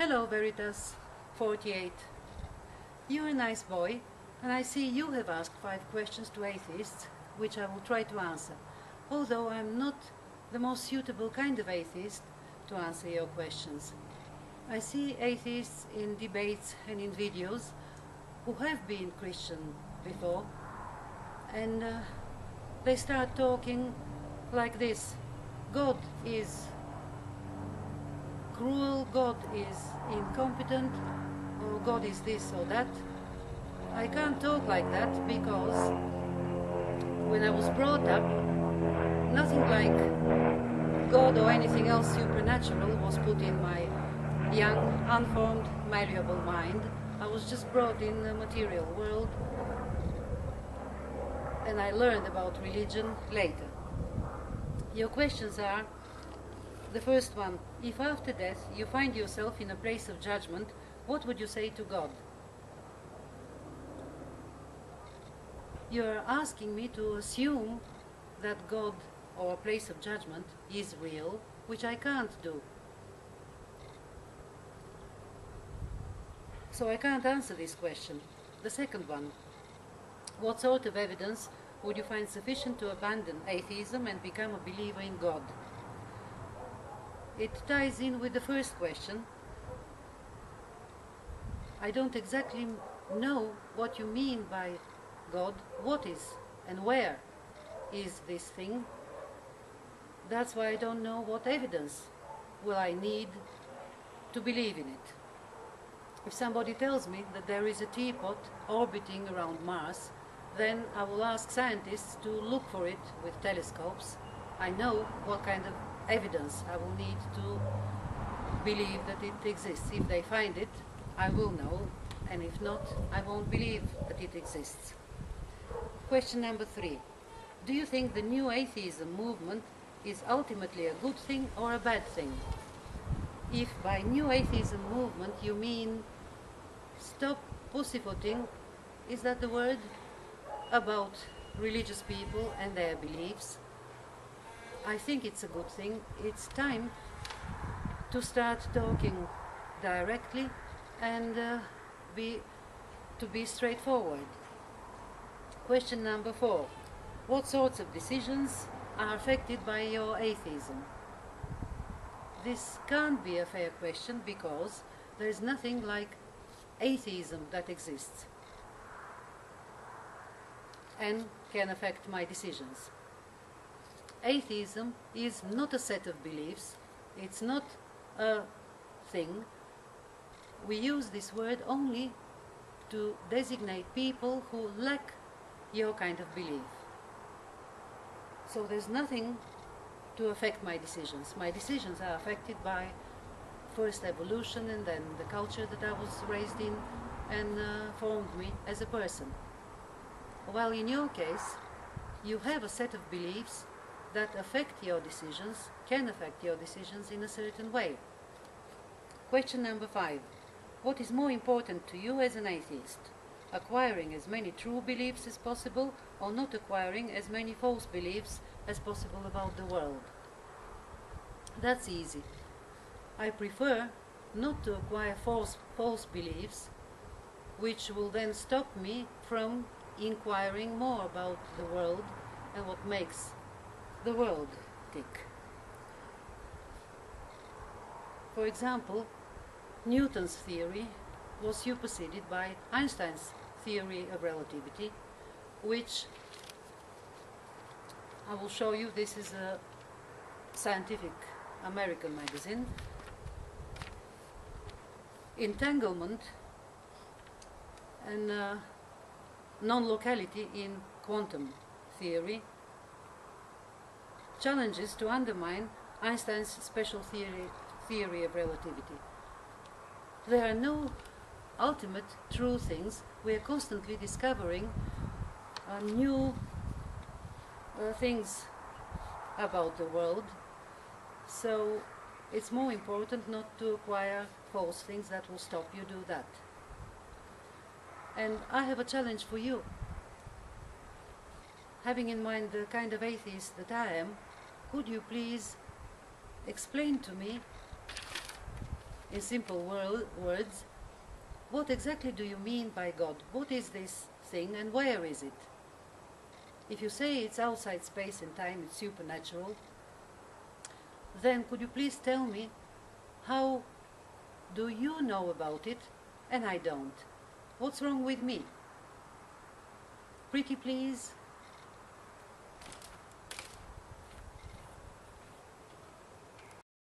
Hello, veritas48. You're a nice boy, and I see you have asked 5 questions to atheists, which I will try to answer, although I'm not the most suitable kind of atheist to answer your questions. I see atheists in debates and in videos who have been Christian before, and they start talking like this: God is cruel, God is incompetent, or God is this or that. I can't talk like that because when I was brought up, nothing like God or anything else supernatural was put in my young, unformed, malleable mind. I was just brought in the material world, and I learned about religion later. Your questions are: the first one, if after death you find yourself in a place of judgment, what would you say to God? You're asking me to assume that God or a place of judgment is real, which I can't do. So I can't answer this question. The second one, what sort of evidence would you find sufficient to abandon atheism and become a believer in God? It ties in with the first question. I don't exactly know what you mean by God. What is and where is this thing? That's why I don't know what evidence will I need to believe in it. If somebody tells me that there is a teapot orbiting around Mars, then I will ask scientists to look for it with telescopes. I know what kind of evidence I will need to believe that it exists. If they find it, I will know, and if not, I won't believe that it exists. Question number 3. Do you think the new atheism movement is ultimately a good thing or a bad thing? If by new atheism movement you mean stop pussyfooting, is that the word, about religious people and their beliefs? I think it's a good thing. It's time to start talking directly and to be straightforward. Question number 4. What sorts of decisions are affected by your atheism? This can't be a fair question because there is nothing like atheism that exists and can affect my decisions. Atheism is not a set of beliefs. It's not a thing. We use this word only to designate people who lack your kind of belief. So there's nothing to affect my decisions. My decisions are affected by first evolution and then the culture that I was raised in and formed me as a person. While in your case, you have a set of beliefs that affect your decisions, can affect your decisions in a certain way. Question number 5. What is more important to you as an atheist? Acquiring as many true beliefs as possible, or not acquiring as many false beliefs as possible about the world? That's easy. I prefer not to acquire false beliefs, which will then stop me from inquiring more about the world and what makes the world tick. For example, Newton's theory was superseded by Einstein's theory of relativity, which I will show you. This is a scientific American magazine. Entanglement and non-locality in quantum theory challenges to undermine Einstein's special theory of relativity. There are no ultimate true things. We are constantly discovering new things about the world, so it's more important not to acquire false things that will stop you do that. And I have a challenge for you. Having in mind the kind of atheist that I am, could you please explain to me in simple words, what exactly do you mean by God? What is this thing and where is it? If you say it's outside space and time, it's supernatural, then could you please tell me how do you know about it and I don't? What's wrong with me? Pretty please?